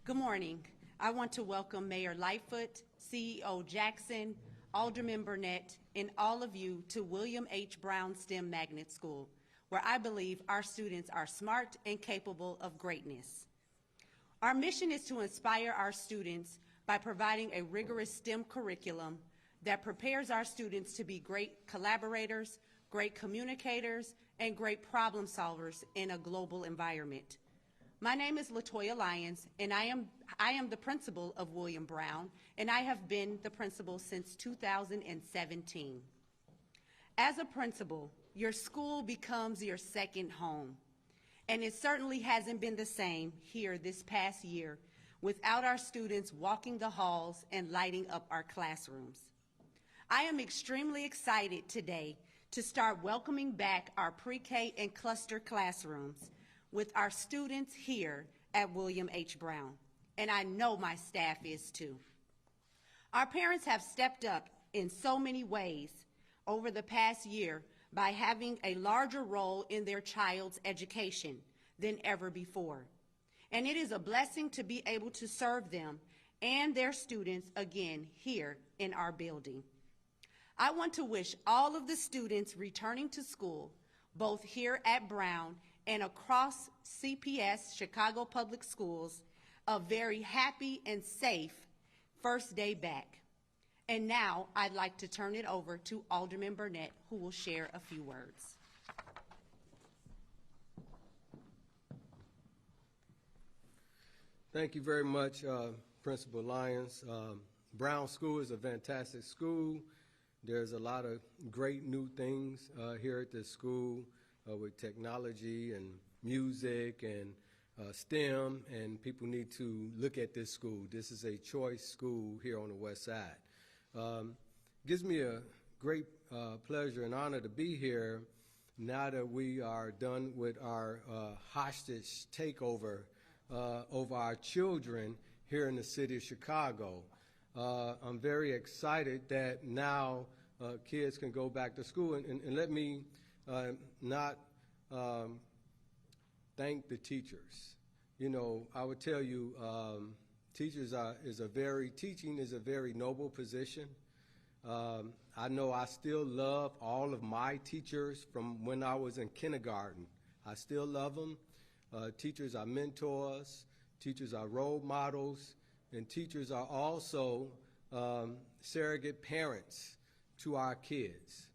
Good morning. I want to welcome Mayor Lightfoot, CEO Jackson, Alderman Burnett, and all of you to William H. Brown STEM Magnet School, where I believe our students are smart and capable of greatness. Our mission is to inspire our students by providing a rigorous STEM curriculum that prepares our students to be great collaborators, great communicators, and great problem solvers in a global environment. My name is LaToya Lyons, and I am the principal of William Brown, and I have been the principal since 2017. As a principal, your school becomes your second home, and it certainly hasn't been the same here this past year without our students walking the halls and lighting up our classrooms. I am extremely excited today to start welcoming back our pre-K and cluster classrooms with our students here at William H. Brown, and I know my staff is too. Our parents have stepped up in so many ways over the past year by having a larger role in their child's education than ever before. And it is a blessing to be able to serve them and their students again here in our building. I want to wish all of the students returning to school, both here at Brown and across CPS, Chicago Public Schools, a very happy and safe first day back. And now I'd like to turn it over to Alderman Burnett, who will share a few words. Thank you very much, Principal Lyons. Brown School is a fantastic school. There's a lot of great new things here at this school with technology and music and STEM, and people need to look at this school. This is a choice school here on the west side. Gives me a great pleasure and honor to be here now that we are done with our hostage takeover over our children here in the city of Chicago. I'm very excited that now kids can go back to school, and let me not thank the teachers. You know, I would tell you, teaching is a very noble position. I know I still love all of my teachers from when I was in kindergarten. I still love them. Teachers are mentors, teachers are role models, and teachers are also surrogate parents to our kids.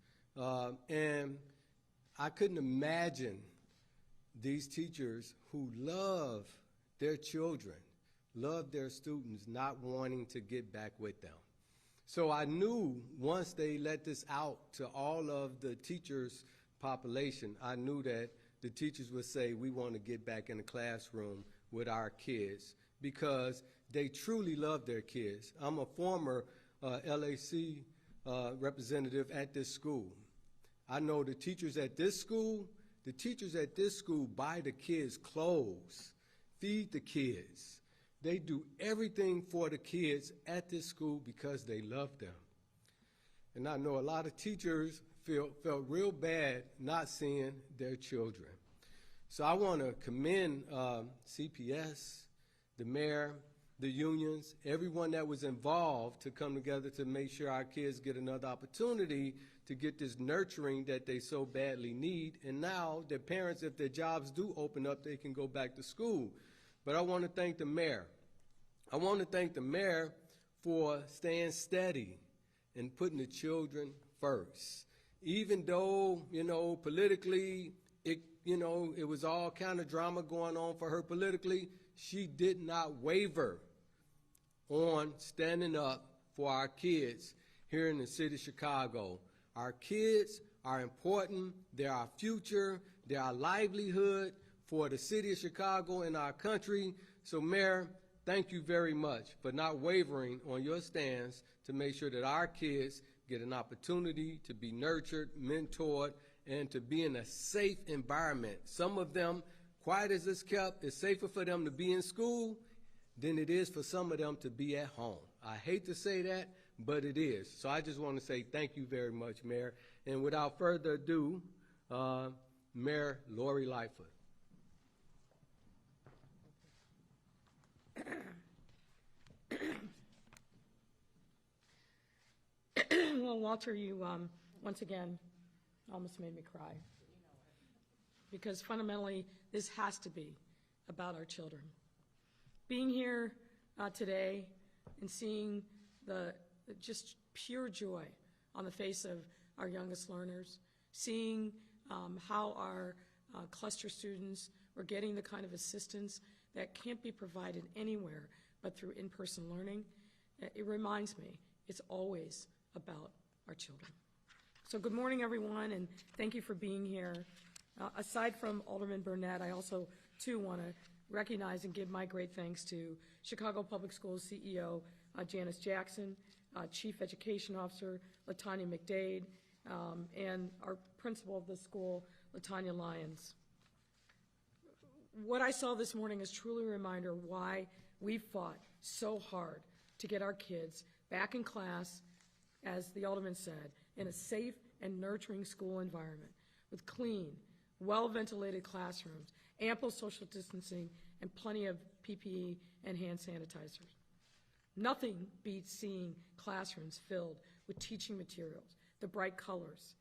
And I couldn't imagine these teachers who love their children, love their students, not wanting to get back with them. So I knew once they let this out to all of the teachers' population, I knew that the teachers would say, we want to get back in the classroom with our kids because they truly love their kids. I'm a former LAC representative at this school. I know the teachers at this school buy the kids clothes, feed the kids. They do everything for the kids at this school because they love them. And I know a lot of teachers felt real bad not seeing their children. So I want to commend CPS, the mayor, the unions, everyone that was involved to come together to make sure our kids get another opportunity to get this nurturing that they so badly need. And now their parents, if their jobs do open up, they can go back to school. But I want to thank the mayor. I want to thank the mayor for staying steady and putting the children first. Even though, you know, politically, it was all kind of drama going on for her politically, she did not waver on standing up for our kids here in the city of Chicago. Our kids are important. They're our future. They're our livelihood for the city of Chicago and our country. So, Mayor, thank you very much for not wavering on your stance to make sure that our kids get an opportunity to be nurtured, mentored, and to be in a safe environment. Some of them, quiet as it's kept, it's safer for them to be in school than it is for some of them to be at home. I hate to say that, but it is. So I just want to say thank you very much, Mayor. And without further ado, Mayor Lori Lightfoot. Walter, you, once again, almost made me cry. Because fundamentally, this has to be about our children. Being here today and seeing the just pure joy on the face of our youngest learners, seeing how our cluster students were getting the kind of assistance that can't be provided anywhere but through in-person learning, it reminds me it's always about our children. So good morning, everyone, and thank you for being here. Aside from Alderman Burnett, I also, too, want to recognize and give my great thanks to Chicago Public Schools CEO Janice Jackson, Chief Education Officer Latanya McDade, and our principal of the school, Latanya Lyons. What I saw this morning is truly a reminder why we fought so hard to get our kids back in class, as the Alderman said, in a safe and nurturing school environment with clean, well-ventilated classrooms, ample social distancing, and plenty of PPE and hand sanitizers. Nothing beats seeing classrooms filled with teaching materials, the bright colors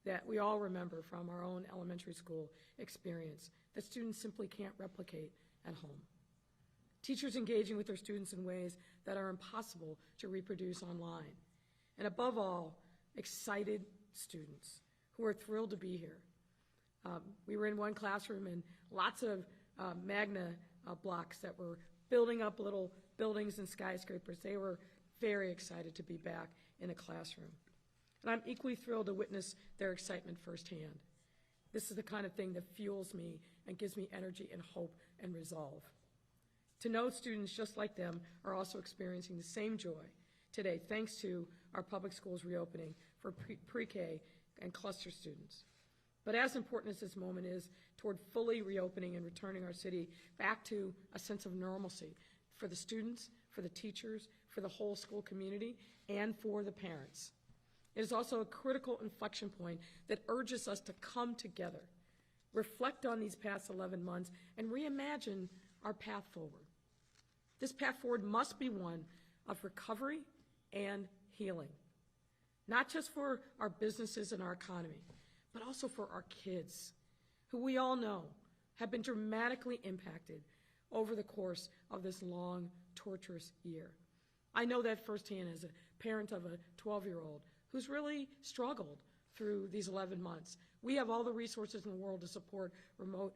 that we all remember from our own elementary school experience that students simply can't replicate at home. Teachers engaging with their students in ways that are impossible to reproduce online. And above all, excited students who are thrilled to be here. We were in one classroom and lots of magna blocks that were building up little buildings and skyscrapers. They were very excited to be back in a classroom. And I'm equally thrilled to witness their excitement firsthand. This is the kind of thing that fuels me and gives me energy and hope and resolve. To know students just like them are also experiencing the same joy today, thanks to our public schools reopening for pre-K and cluster students. But as important as this moment is toward fully reopening and returning our city back to a sense of normalcy for the students, for the teachers, for the whole school community, and for the parents, it is also a critical inflection point that urges us to come together, reflect on these past 11 months, and reimagine our path forward. This path forward must be one of recovery and healing, not just for our businesses and our economy, but also for our kids, who we all know have been dramatically impacted over the course of this long, torturous year. I know that firsthand as a parent of a 12-year-old who's really struggled through these 11 months. We have all the resources in the world to support remote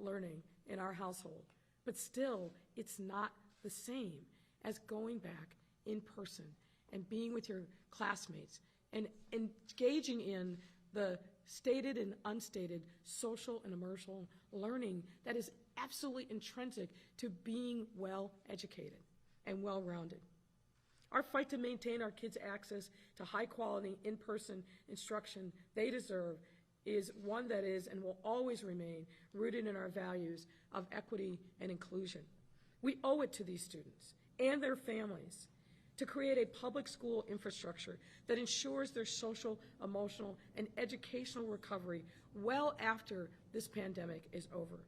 learning in our household, but still, it's not the same as going back in person and being with your classmates and engaging in the stated and unstated social and emotional learning that is absolutely intrinsic to being well educated and well-rounded. Our fight to maintain our kids' access to high-quality in-person instruction they deserve is one that is and will always remain rooted in our values of equity and inclusion. We owe it to these students and their families to create a public school infrastructure that ensures their social, emotional, and educational recovery well after this pandemic is over.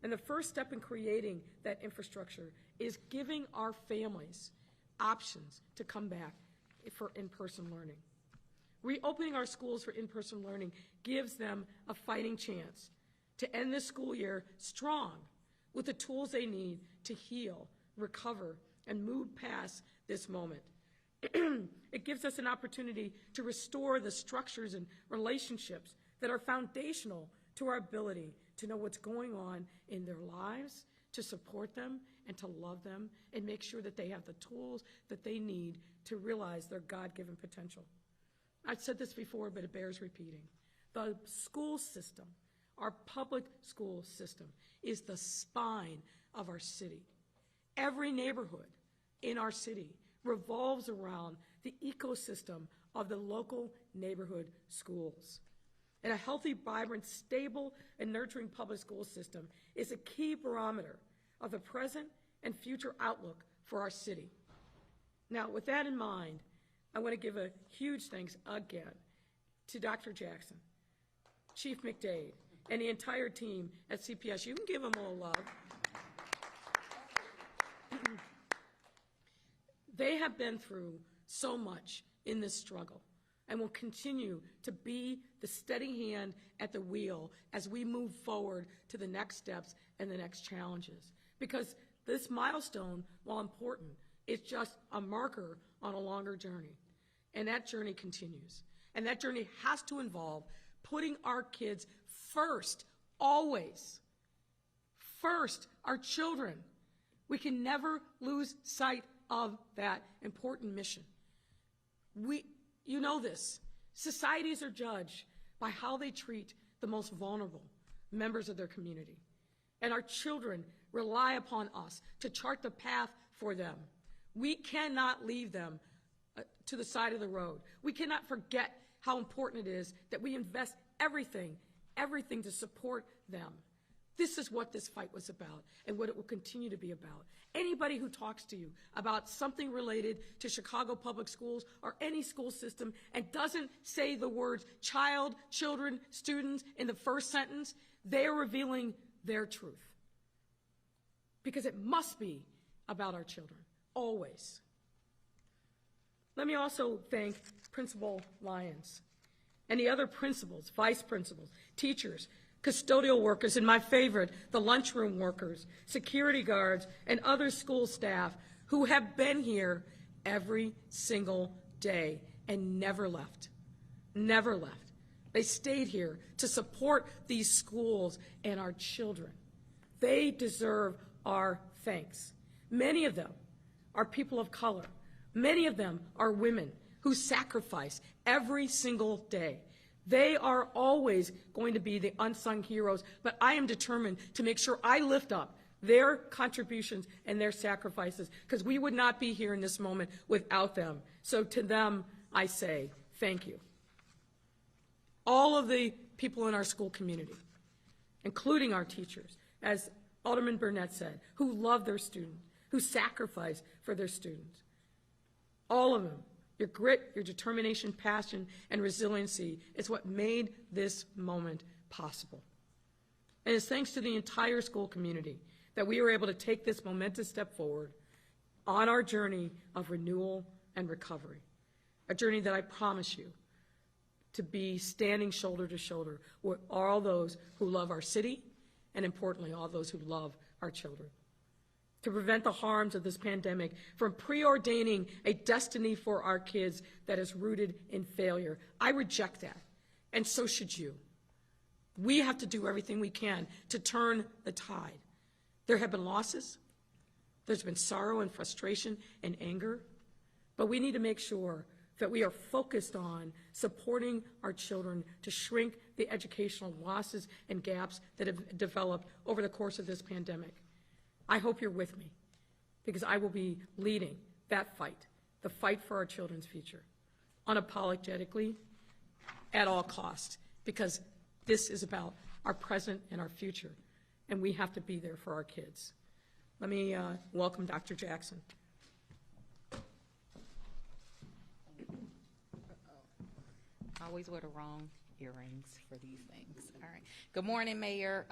And the first step in creating that infrastructure is giving our families options to come back for in-person learning. Reopening our schools for in-person learning gives them a fighting chance to end this school year strong with the tools they need to heal, recover, and move past this moment. It gives us an opportunity to restore the structures and relationships that are foundational to our ability to know what's going on in their lives, to support them and to love them, and make sure that they have the tools that they need to realize their God-given potential. I've said this before, but it bears repeating. The school system, our public school system, is the spine of our city. Every neighborhood in our city revolves around the ecosystem of the local neighborhood schools. And a healthy, vibrant, stable, and nurturing public school system is a key barometer of the present and future outlook for our city. Now, with that in mind, I want to give a huge thanks again to Dr. Jackson, Chief McDade, and the entire team at CPS. You can give them all love. They have been through so much in this struggle. and will continue to be the steady hand at the wheel as we move forward to the next steps and the next challenges. Because this milestone, while important, is just a marker on a longer journey. And that journey continues. And that journey has to involve putting our kids first, always. First, our children. We can never lose sight of that important mission. You know this. Societies are judged by how they treat the most vulnerable members of their community. And our children rely upon us to chart the path for them. We cannot leave them to the side of the road. We cannot forget how important it is that we invest everything to support them. This is what this fight was about and what it will continue to be about. Anybody who talks to you about something related to Chicago Public Schools or any school system and doesn't say the words child, children, students in the first sentence, they are revealing their truth. Because it must be about our children, always. Let me also thank Principal Lyons and the other principals, vice principals, teachers, custodial workers, and my favorite, the lunchroom workers, security guards, and other school staff who have been here every single day and never left. Never left. They stayed here to support these schools and our children. They deserve our thanks. Many of them are people of color. Many of them are women who sacrifice every single day. They are always going to be the unsung heroes, but I am determined to make sure I lift up their contributions and their sacrifices, because we would not be here in this moment without them. So to them, I say thank you. All of the people in our school community, including our teachers, as Alderman Burnett said, who love their students, who sacrifice for their students. All of them. Your grit, your determination, passion, and resiliency is what made this moment possible. And it's thanks to the entire school community that we were able to take this momentous step forward on our journey of renewal and recovery, a journey that I promise you to be standing shoulder to shoulder with all those who love our city and, importantly, all those who love our children. To prevent the harms of this pandemic from preordaining a destiny for our kids that is rooted in failure. I reject that, and so should you. We have to do everything we can to turn the tide. There have been losses. There's been sorrow and frustration and anger, but we need to make sure that we are focused on supporting our children to shrink the educational losses and gaps that have developed over the course of this pandemic. I hope you're with me, because I will be leading that fight, the fight for our children's future, unapologetically, at all costs, because this is about our present and our future, and we have to be there for our kids. Let me welcome Dr. Jackson. I always wear the wrong earrings for these things. All right. Good morning, Mayor,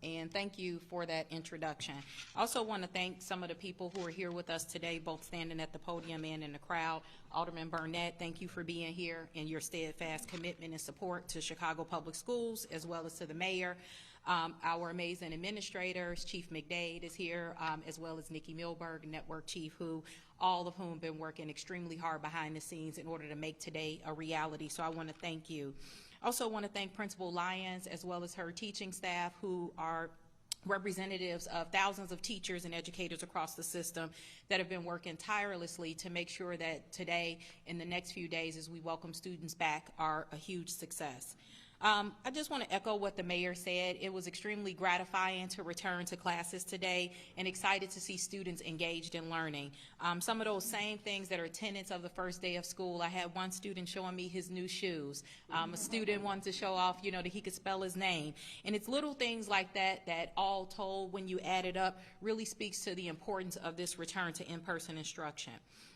and thank you for that introduction. I also want to thank some of the people who are here with us today, both standing at the podium and in the crowd. Alderman Burnett, thank you for being here and your steadfast commitment and support to Chicago Public Schools, as well as to the mayor. Our amazing administrators, Chief McDade is here, as well as Nikki Milberg, Network Chief, all of whom have been working extremely hard behind the scenes in order to make today a reality. So I want to thank you. I also want to thank Principal Lyons, as well as her teaching staff, who are representatives of thousands of teachers and educators across the system that have been working tirelessly to make sure that today, in the next few days, as we welcome students back, are a huge success. I just want to echo what the mayor said. It was extremely gratifying to return to classes today and excited to see students engaged in learning. Some of those same things that are tenets of the first day of school. I had one student showing me his new shoes. A student wanted to show off, that he could spell his name. And it's little things like that that all told, when you add it up, really speaks to the importance of this return to in-person instruction.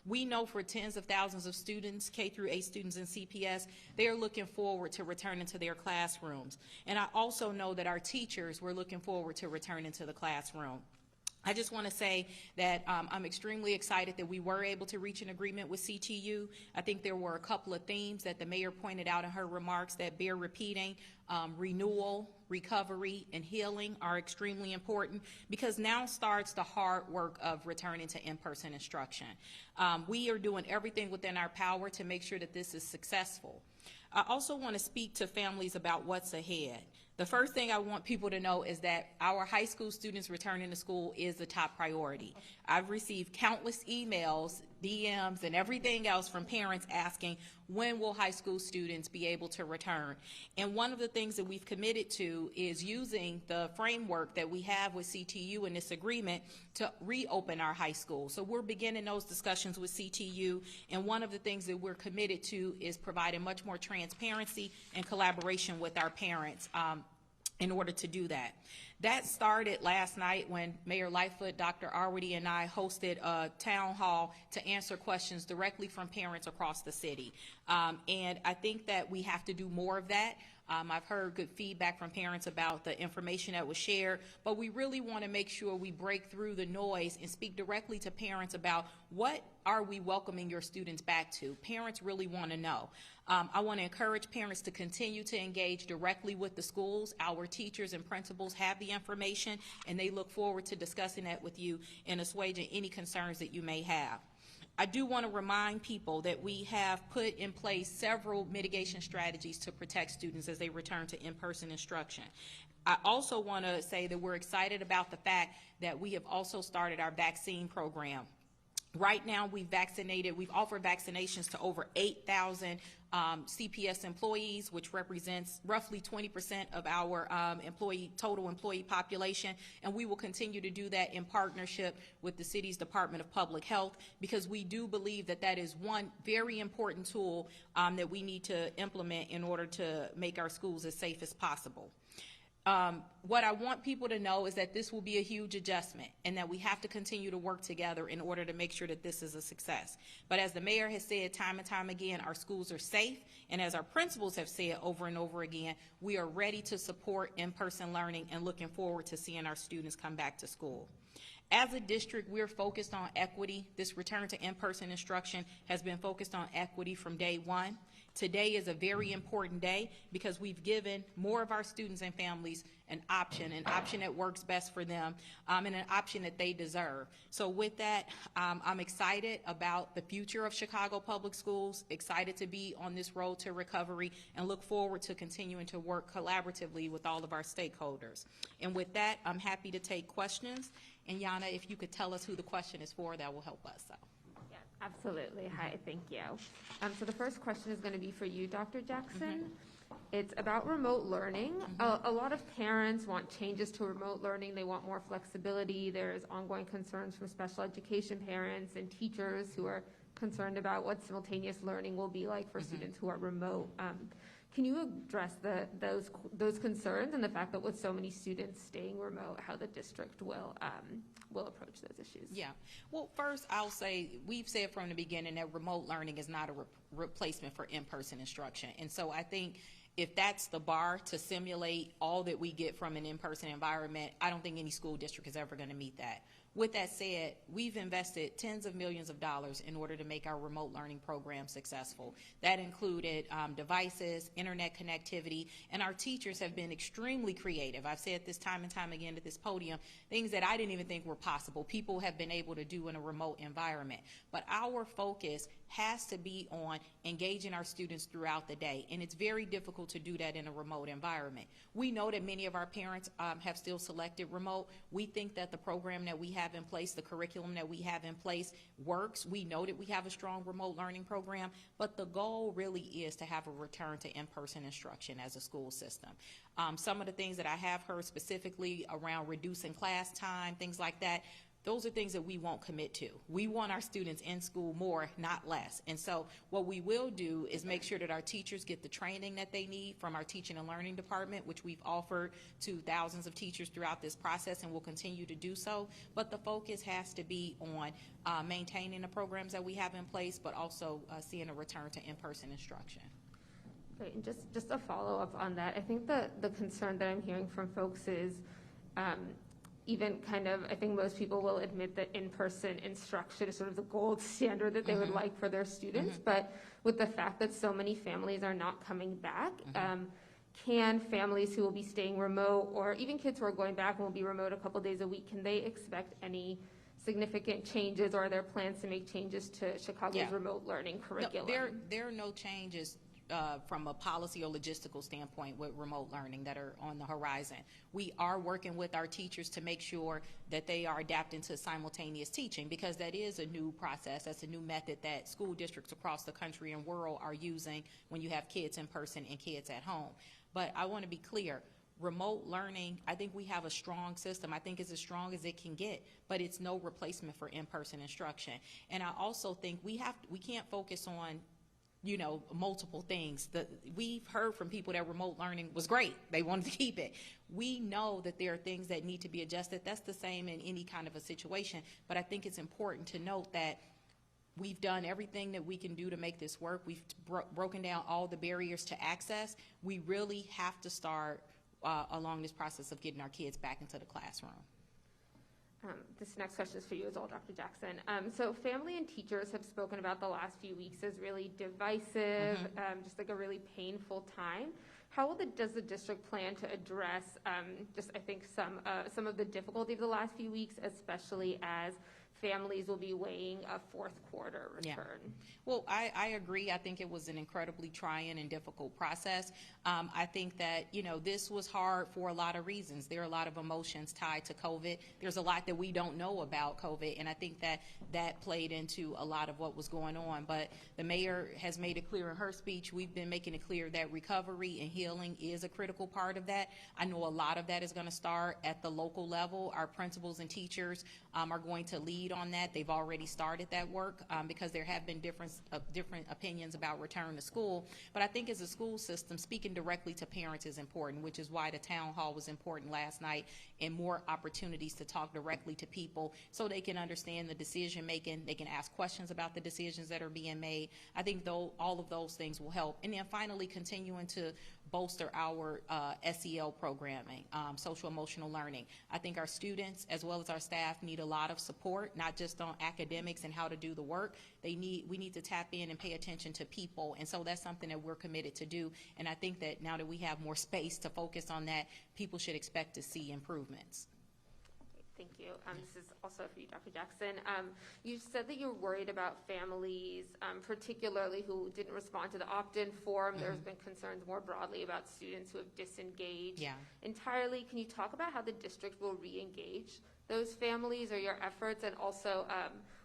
We know for tens of thousands of students, K through 8 students in CPS, they are looking forward to returning to their classrooms. And I also know that our teachers were looking forward to returning to the classroom. I just want to say that I'm extremely excited that we were able to reach an agreement with CTU. I think there were a couple of themes that the mayor pointed out in her remarks that bear repeating. Renewal, recovery, and healing are extremely important, because now starts the hard work of returning to in-person instruction. We are doing everything within our power to make sure that this is successful. I also want to speak to families about what's ahead. The first thing I want people to know is that our high school students returning to school is the top priority. I've received countless emails, DMs, and everything else from parents asking, when will high school students be able to return? And one of the things that we've committed to is using the framework that we have with CTU in this agreement to reopen our high school. So we're beginning those discussions with CTU, and one of the things that we're committed to is providing much more transparency and collaboration with our parents in order to do that. That started last night when Mayor Lightfoot, Dr. Arwady, and I hosted a town hall to answer questions directly from parents across the city. And I think that we have to do more of that. I've heard good feedback from parents about the information that was shared, but we really want to make sure we break through the noise and speak directly to parents about what are we welcoming your students back to. Parents really want to know. I want to encourage parents to continue to engage directly with the schools. Our teachers and principals have the information, and they look forward to discussing that with you and assuaging any concerns that you may have. I do want to remind people that we have put in place several mitigation strategies to protect students as they return to in-person instruction. I also want to say that we're excited about the fact that we have also started our vaccine program. Right now, we've offered vaccinations to over 8,000 CPS employees, which represents roughly 20% of our total employee population, and we will continue to do that in partnership with the city's Department of Public Health, because we do believe that that is one very important tool that we need to implement in order to make our schools as safe as possible. What I want people to know is that this will be a huge adjustment, and that we have to continue to work together in order to make sure that this is a success. But as the mayor has said time and time again, our schools are safe, and as our principals have said over and over again, we are ready to support in-person learning and looking forward to seeing our students come back to school. As a district, we're focused on equity. This return to in-person instruction has been focused on equity from day one. Today is a very important day because we've given more of our students and families an option that works best for them, and an option that they deserve. So with that, I'm excited about the future of Chicago Public Schools, excited to be on this road to recovery, and look forward to continuing to work collaboratively with all of our stakeholders. And with that, I'm happy to take questions. And Yana, if you could tell us who the question is for, that will help us out. Absolutely. Hi, thank you. So the first question is going to be for you, Dr. Jackson. It's about remote learning. A lot of parents want changes to remote learning. They want more flexibility. There's ongoing concerns from special education parents and teachers who are concerned about what simultaneous learning will be like for students who are remote. Can you address those concerns and the fact that with so many students staying remote, how the district will approach those issues? Yeah. Well, first, I'll say we've said from the beginning that remote learning is not a replacement for in-person instruction. And so I think if that's the bar to simulate all that we get from an in-person environment, I don't think any school district is ever going to meet that. With that said, we've invested tens of millions of dollars in order to make our remote learning program successful. That included devices, internet connectivity, and our teachers have been extremely creative. I've said this time and time again at this podium, things that I didn't even think were possible. People have been able to do in a remote environment. But our focus has to be on engaging our students throughout the day, and it's very difficult to do that in a remote environment. We know that many of our parents have still selected remote. We think that the program that we have in place, the curriculum that we have in place works. We know that we have a strong remote learning program, but the goal really is to have a return to in-person instruction as a school system. Some of the things that I have heard specifically around reducing class time, things like that, those are things that we won't commit to. We want our students in school more, not less. And so what we will do is make sure that our teachers get the training that they need from our teaching and learning department, which we've offered to thousands of teachers throughout this process and will continue to do so. But the focus has to be on maintaining the programs that we have in place, but also seeing a return to in-person instruction. Great, and just a follow-up on that. I think the concern that I'm hearing from folks is even kind of, I think most people will admit that in-person instruction is sort of the gold standard that they would like for their students. But with the fact that so many families are not coming back, can families who will be staying remote, or even kids who are going back and will be remote a couple days a week, can they expect any significant changes, or are there plans to make changes to Chicago's remote learning curriculum? No, there are no changes from a policy or logistical standpoint with remote learning that are on the horizon. We are working with our teachers to make sure that they are adapting to simultaneous teaching, because that is a new process. That's a new method that school districts across the country and rural are using when you have kids in person and kids at home. But I want to be clear. Remote learning, I think we have a strong system. I think it's as strong as it can get, but it's no replacement for in-person instruction. And I also think we can't focus on, you know, multiple things. We've heard from people that remote learning was great. They wanted to keep it. We know that there are things that need to be adjusted. That's the same in any kind of a situation. But I think it's important to note that we've done everything that we can do to make this work. We've broken down all the barriers to access. We really have to start along this process of getting our kids back into the classroom. This next question is for you as well, Dr. Jackson. So family and teachers have spoken about the last few weeks as really divisive, just like a really painful time. How does the district plan to address just, I think, some of the difficulty of the last few weeks, especially as families will be weighing a fourth quarter return? Yeah. Well, I agree. I think it was an incredibly trying and difficult process. I think that, you know, this was hard for a lot of reasons. There are a lot of emotions tied to COVID. There's a lot that we don't know about COVID, and I think that played into a lot of what was going on. But the mayor has made it clear in her speech. We've been making it clear that recovery and healing is a critical part of that. I know a lot of that is going to start at the local level. Our principals and teachers are going to lead on that. They've already started that work because there have been different opinions about return to school. But I think as a school system, speaking directly to parents is important, which is why the town hall was important last night, and more opportunities to talk directly to people so they can understand the decision making. They can ask questions about the decisions that are being made. I think though all of those things will help. And then finally continuing to bolster our SEL programming, social emotional learning. I think our students as well as our staff need a lot of support, not just on academics and how to do the work. We need to tap in and pay attention to people, and so that's something that we're committed to do. And I think that now that we have more space to focus on that, people should expect to see improvements. Thank you. This is also for you, Dr. Jackson. You said that you're worried about families, particularly who didn't respond to the opt-in form. There's been concerns more broadly about students who have disengaged entirely. Can you talk about how the district will re-engage those families or your efforts? And also,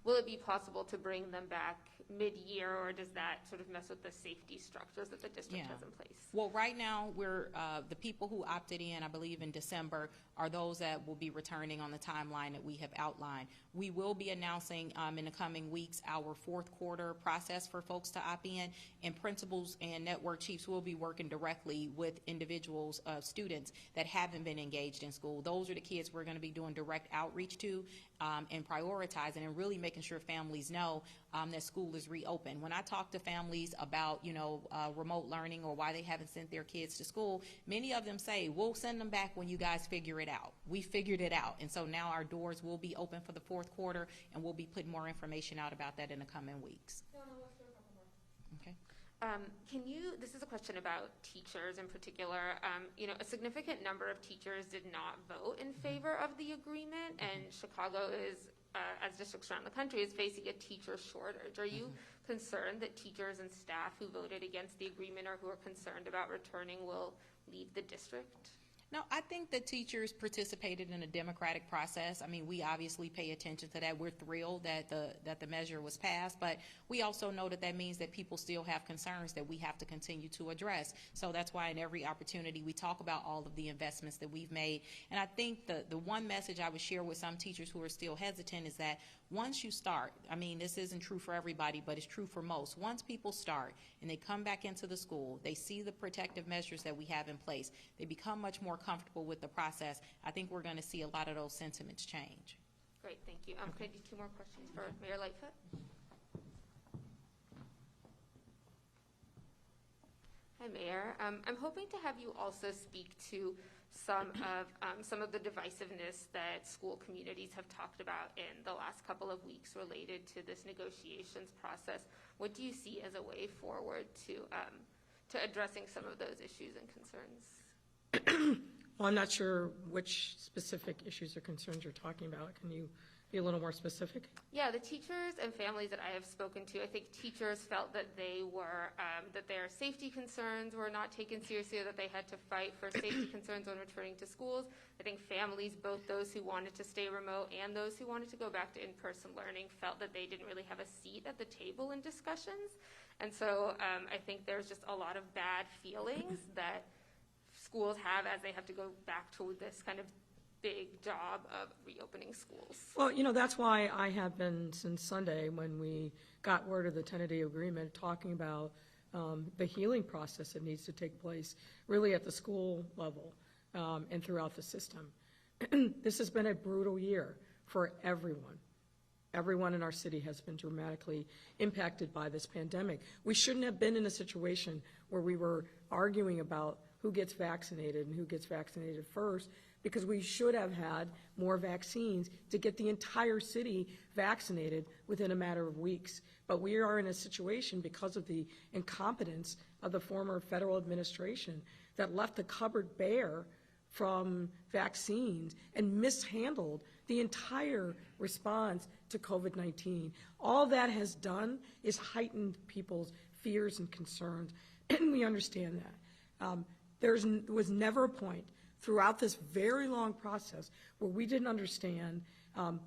will it be possible to bring them back mid-year, or does that sort of mess with the safety structures that the district has in place? Well, right now, we're the people who opted in, I believe in December, are those that will be returning on the timeline that we have outlined. We will be announcing in the coming weeks our fourth quarter process for folks to opt in, and principals and network chiefs will be working directly with individuals, students that haven't been engaged in school. Those are the kids we're going to be doing direct outreach to and prioritizing and really making sure families know that school is reopened. When I talk to families about, you know, remote learning or why they haven't sent their kids to school, many of them say, we'll send them back when you guys figure it out. We figured it out. And so now our doors will be open for the fourth quarter, and we'll be putting more information out about that in the coming weeks. Okay. This is a question about teachers in particular. You know, a significant number of teachers did not vote in favor of the agreement, and Chicago is, as districts around the country, is facing a teacher shortage. Are you concerned that teachers and staff who voted against the agreement or who are concerned about returning will leave the district? No, I think the teachers participated in a democratic process. I mean, we obviously pay attention to that. We're thrilled that the measure was passed, but we also know that that means that people still have concerns that we have to continue to address. So that's why in every opportunity we talk about all of the investments that we've made. And I think the one message I would share with some teachers who are still hesitant is that once you start, I mean, this isn't true for everybody, but it's true for most. Once people start and they come back into the school, they see the protective measures that we have in place, they become much more comfortable with the process. I think we're going to see a lot of those sentiments change. Great, thank you. Can I do two more questions for Mayor Lightfoot? Hi, Mayor. I'm hoping to have you also speak to some of the divisiveness that school communities have talked about in the last couple of weeks related to this negotiations process. What do you see as a way forward to addressing some of those issues and concerns? Well, I'm not sure which specific issues or concerns you're talking about. Can you be a little more specific? Yeah, the teachers and families that I have spoken to, I think teachers felt that that their safety concerns were not taken seriously, or that they had to fight for safety concerns when returning to schools. I think families, both those who wanted to stay remote and those who wanted to go back to in-person learning, felt that they didn't really have a seat at the table in discussions. And so I think there's just a lot of bad feelings that schools have as they have to go back to this kind of big job of reopening schools. Well, you know, that's why I have been since Sunday, when we got word of the tentative agreement, talking about the healing process that needs to take place really at the school level and throughout the system. This has been a brutal year for everyone. Everyone in our city has been dramatically impacted by this pandemic. We shouldn't have been in a situation where we were arguing about who gets vaccinated and who gets vaccinated first, because we should have had more vaccines to get the entire city vaccinated within a matter of weeks. But we are in a situation, because of the incompetence of the former federal administration, that left the cupboard bare from vaccines and mishandled the entire response to COVID-19. All that has done is heightened people's fears and concerns, and we understand that. There was never a point throughout this very long process where we didn't understand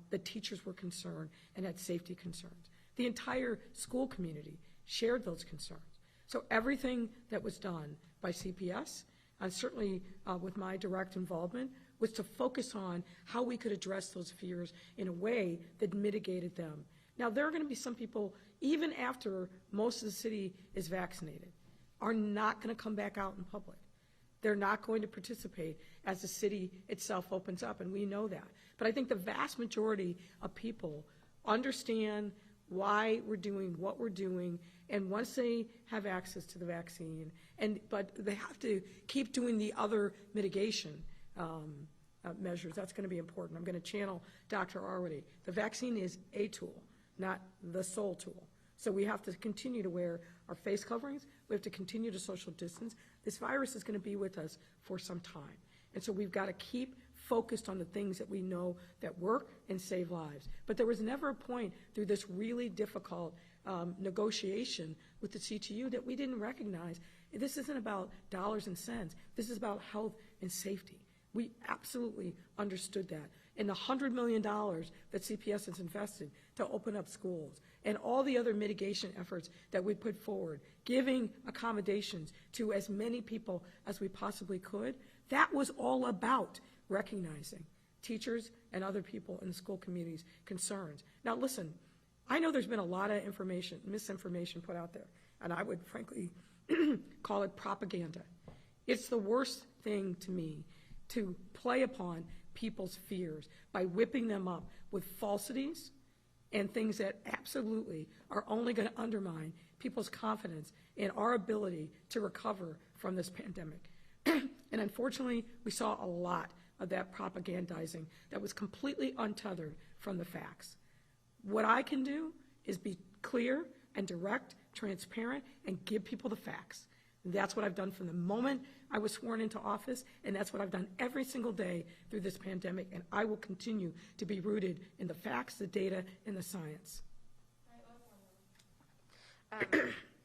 that teachers were concerned and had safety concerns. The entire school community shared those concerns. So everything that was done by CPS, and certainly with my direct involvement, was to focus on how we could address those fears in a way that mitigated them. Now, there are going to be some people, even after most of the city is vaccinated, are not going to come back out in public. They're not going to participate as the city itself opens up, and we know that. But I think the vast majority of people understand why we're doing what we're doing, and once they have access to the vaccine, but they have to keep doing the other mitigation measures. That's going to be important. I'm going to channel Dr. Arwady. The vaccine is a tool, not the sole tool. So we have to continue to wear our face coverings. We have to continue to social distance. This virus is going to be with us for some time. And so we've got to keep focused on the things that we know that work and save lives. But there was never a point through this really difficult negotiation with the CTU that we didn't recognize. This isn't about dollars and cents. This is about health and safety. We absolutely understood that. And the $100 million that CPS has invested to open up schools, and all the other mitigation efforts that we put forward, giving accommodations to as many people as we possibly could, that was all about recognizing teachers and other people in the school community's concerns. Now listen, I know there's been a lot of misinformation put out there, and I would frankly call it propaganda. It's the worst thing to me to play upon people's fears by whipping them up with falsities and things that absolutely are only going to undermine people's confidence in our ability to recover from this pandemic. And unfortunately, we saw a lot of that propagandizing that was completely untethered from the facts. What I can do is be clear and direct, transparent, and give people the facts. That's what I've done from the moment I was sworn into office, and that's what I've done every single day through this pandemic, and I will continue to be rooted in the facts, the data, and the science.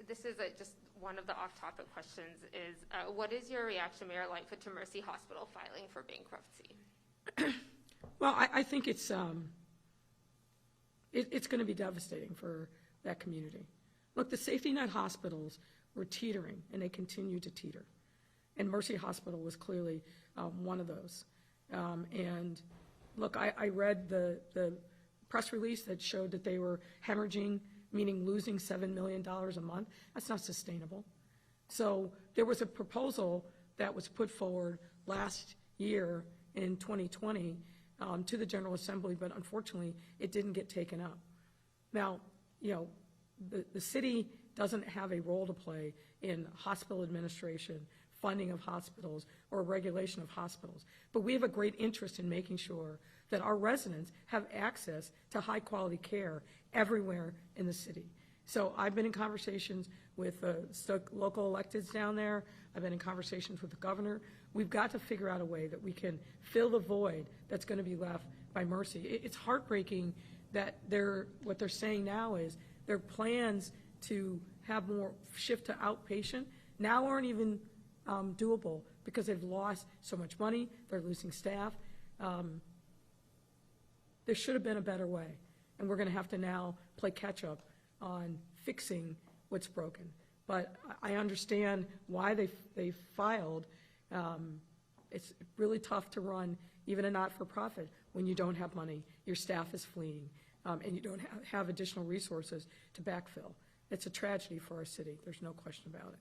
This is just one of the off-topic questions is, what is your reaction, Mayor Lightfoot, to Mercy Hospital filing for bankruptcy? Well, I think it's going to be devastating for that community. Look, the safety net hospitals were teetering, and they continue to teeter. And Mercy Hospital was clearly one of those. And look, I read the press release that showed that they were hemorrhaging, meaning losing $7 million a month. That's not sustainable. So there was a proposal that was put forward last year in 2020 to the General Assembly, but unfortunately it didn't get taken up. Now, you know, the city doesn't have a role to play in hospital administration, funding of hospitals or regulation of hospitals. But we have a great interest in making sure that our residents have access to high-quality care everywhere in the city. So I've been in conversations with the local electeds down there. I've been in conversations with the governor. We've got to figure out a way that we can fill the void that's going to be left by Mercy. It's heartbreaking that what they're saying now is their plans to have more shift to outpatient now aren't even doable because they've lost so much money. They're losing staff. There should have been a better way, and we're going to have to now play catch-up on fixing what's broken. But I understand why they filed. It's really tough to run even a not-for-profit when you don't have money, your staff is fleeing, and you don't have additional resources to backfill. It's a tragedy for our city. There's no question about it.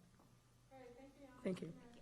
All right, thank you. Thank you.